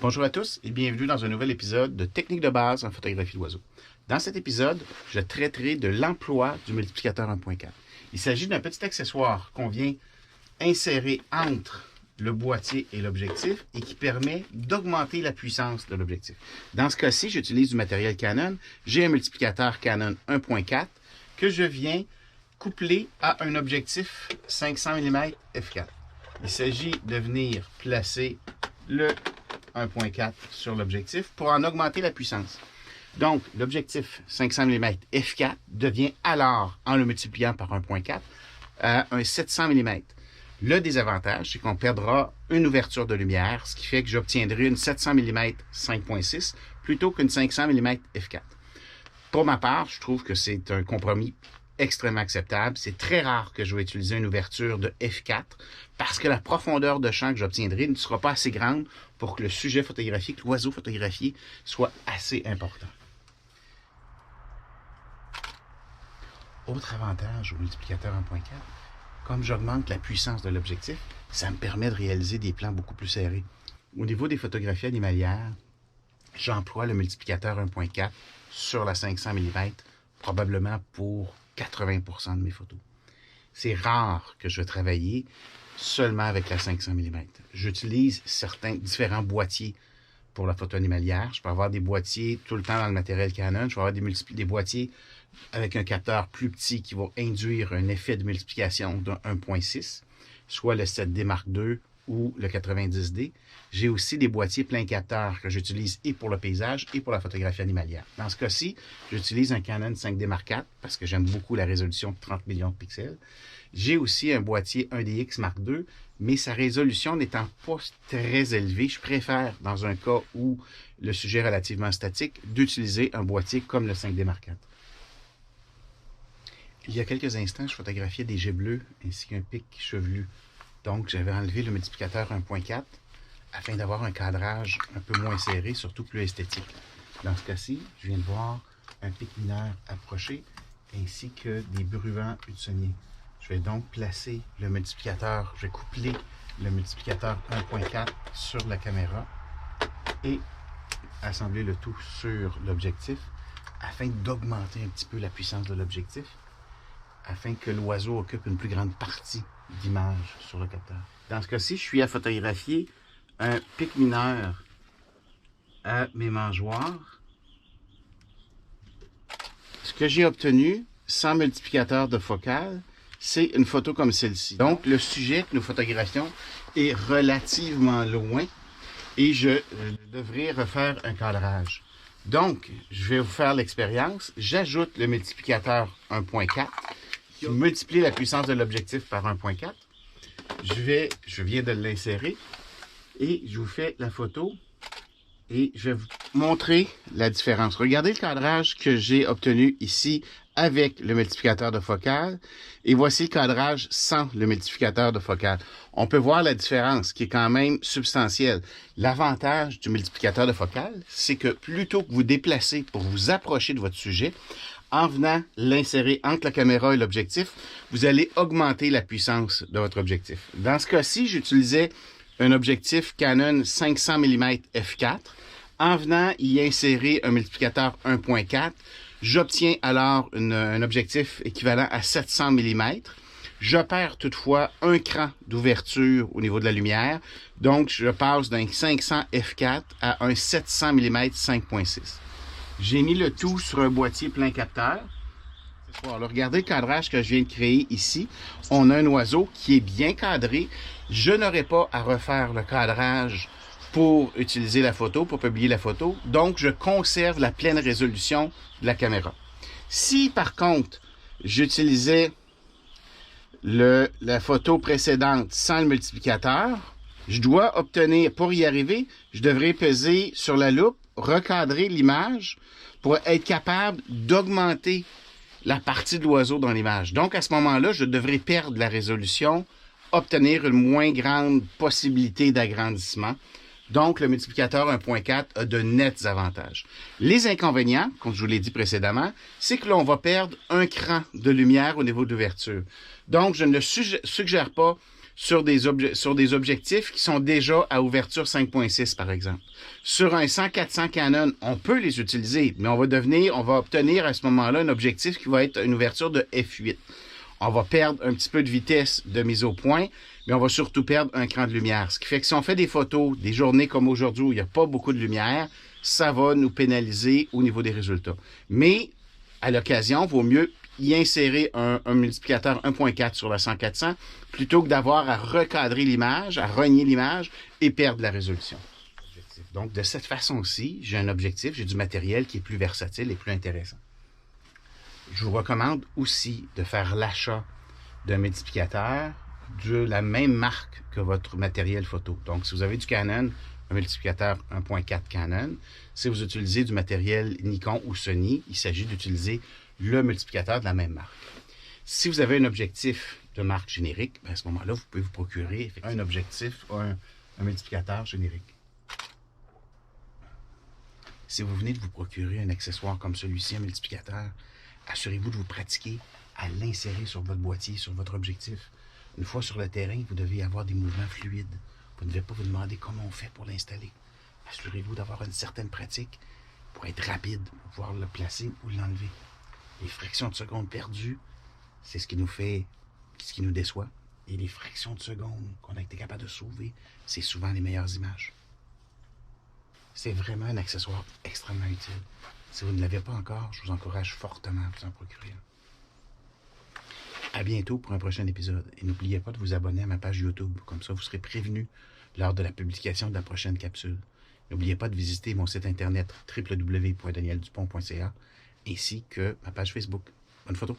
Bonjour à tous et bienvenue dans un nouvel épisode de Technique de base en photographie d'oiseaux. Dans cet épisode, je traiterai de l'emploi du multiplicateur 1.4. Il s'agit d'un petit accessoire qu'on vient insérer entre le boîtier et l'objectif et qui permet d'augmenter la puissance de l'objectif. Dans ce cas-ci, j'utilise du matériel Canon. J'ai un multiplicateur Canon 1.4 que je viens coupler à un objectif 500 mm f4. Il s'agit de venir placer le 1.4 sur l'objectif pour en augmenter la puissance. Donc, l'objectif 500 mm f4 devient alors, en le multipliant par 1.4, un 700 mm. Le désavantage, c'est qu'on perdra une ouverture de lumière, ce qui fait que j'obtiendrai une 700 mm 5.6 plutôt qu'une 500 mm f4. Pour ma part, je trouve que c'est un compromis extrêmement acceptable. C'est très rare que je vais utiliser une ouverture de f4 parce que la profondeur de champ que j'obtiendrai ne sera pas assez grande pour que le sujet photographique, l'oiseau photographié, soit assez important. Autre avantage au multiplicateur 1.4, comme j'augmente la puissance de l'objectif, ça me permet de réaliser des plans beaucoup plus serrés. Au niveau des photographies animalières, j'emploie le multiplicateur 1.4 sur la 500 mm, probablement pour 80% de mes photos. C'est rare que je vais travailler seulement avec la 500 mm. J'utilise différents boîtiers pour la photo animalière. Je peux avoir des boîtiers tout le temps dans le matériel Canon. Je peux avoir des boîtiers avec un capteur plus petit qui va induire un effet de multiplication de 1.6, soit le 7D Mark II ou le 90D. J'ai aussi des boîtiers plein capteur que j'utilise et pour le paysage et pour la photographie animalière. Dans ce cas-ci, j'utilise un Canon 5D Mark IV parce que j'aime beaucoup la résolution de 30 millions de pixels. J'ai aussi un boîtier 1DX Mark II, mais sa résolution n'étant pas très élevée, je préfère, dans un cas où le sujet est relativement statique, d'utiliser un boîtier comme le 5D Mark IV. Il y a quelques instants, je photographiais des jets bleus ainsi qu'un pic chevelu. Donc, j'avais enlevé le multiplicateur 1.4 afin d'avoir un cadrage un peu moins serré, surtout plus esthétique. Dans ce cas-ci, je viens de voir un pic mineur approché ainsi que des bruants hudsoniens. Je vais donc placer le multiplicateur, je vais coupler le multiplicateur 1.4 sur la caméra et assembler le tout sur l'objectif afin d'augmenter un petit peu la puissance de l'objectif, afin que l'oiseau occupe une plus grande partie d'image sur le capteur. Dans ce cas-ci, je suis à photographier un pic mineur à mes mangeoires. Ce que j'ai obtenu sans multiplicateur de focale, c'est une photo comme celle-ci. Donc, le sujet que nous photographions est relativement loin et je devrais refaire un cadrage. Donc, je vais vous faire l'expérience. J'ajoute le multiplicateur 1.4 qui multiplie la puissance de l'objectif par 1.4. Je viens de l'insérer et je vous fais la photo et je vais vous montrer la différence. Regardez le cadrage que j'ai obtenu ici avec le multiplicateur de focale et voici le cadrage sans le multiplicateur de focale. On peut voir la différence qui est quand même substantielle. L'avantage du multiplicateur de focale, c'est que plutôt que vous déplacez pour vous approcher de votre sujet, en venant l'insérer entre la caméra et l'objectif, vous allez augmenter la puissance de votre objectif. Dans ce cas-ci, j'utilisais un objectif Canon 500 mm f4. En venant y insérer un multiplicateur 1.4, j'obtiens alors un objectif équivalent à 700 mm. Je perds toutefois un cran d'ouverture au niveau de la lumière. Donc, je passe d'un 500 f4 à un 700 mm 5.6. J'ai mis le tout sur un boîtier plein capteur. Alors, regardez le cadrage que je viens de créer ici. On a un oiseau qui est bien cadré. Je n'aurai pas à refaire le cadrage pour utiliser la photo, pour publier la photo. Donc, je conserve la pleine résolution de la caméra. Si, par contre, j'utilisais la photo précédente sans le multiplicateur, je dois obtenir, pour y arriver, je devrais peser sur la loupe, recadrer l'image pour être capable d'augmenter la partie de l'oiseau dans l'image. Donc, à ce moment-là, je devrais perdre la résolution, obtenir une moins grande possibilité d'agrandissement. Donc, le multiplicateur 1.4 a de nets avantages. Les inconvénients, comme je vous l'ai dit précédemment, c'est que l'on va perdre un cran de lumière au niveau d'ouverture. Donc, je ne le suggère pas sur des objectifs qui sont déjà à ouverture 5.6, par exemple. Sur un 100-400 Canon, on peut les utiliser, mais on va obtenir à ce moment-là un objectif qui va être une ouverture de f8. On va perdre un petit peu de vitesse de mise au point, mais on va surtout perdre un cran de lumière. Ce qui fait que si on fait des photos, des journées comme aujourd'hui où il n'y a pas beaucoup de lumière, ça va nous pénaliser au niveau des résultats. Mais, à l'occasion, il vaut mieux y insérer un multiplicateur 1.4 sur la 100-400 plutôt que d'avoir à recadrer l'image, à rogner l'image et perdre la résolution. Donc, de cette façon-ci, j'ai un objectif, j'ai du matériel qui est plus versatile et plus intéressant. Je vous recommande aussi de faire l'achat d'un multiplicateur de la même marque que votre matériel photo. Donc, si vous avez du Canon, un multiplicateur 1.4 Canon. Si vous utilisez du matériel Nikon ou Sony, il s'agit d'utiliser le multiplicateur de la même marque. Si vous avez un objectif de marque générique, à ce moment-là, vous pouvez vous procurer un objectif ou un multiplicateur générique. Si vous venez de vous procurer un accessoire comme celui-ci, un multiplicateur, assurez-vous de vous pratiquer à l'insérer sur votre boîtier, sur votre objectif. Une fois sur le terrain, vous devez avoir des mouvements fluides. Vous ne devez pas vous demander comment on fait pour l'installer. Assurez-vous d'avoir une certaine pratique pour être rapide, pour pouvoir le placer ou l'enlever. Les fractions de seconde perdues, c'est ce qui nous déçoit. Et les fractions de seconde qu'on a été capable de sauver, c'est souvent les meilleures images. C'est vraiment un accessoire extrêmement utile. Si vous ne l'avez pas encore, je vous encourage fortement à vous en procurer un. À bientôt pour un prochain épisode. Et n'oubliez pas de vous abonner à ma page YouTube. Comme ça, vous serez prévenu lors de la publication de la prochaine capsule. N'oubliez pas de visiter mon site internet www.danieldupont.ca ainsi que ma page Facebook. Bonne photo!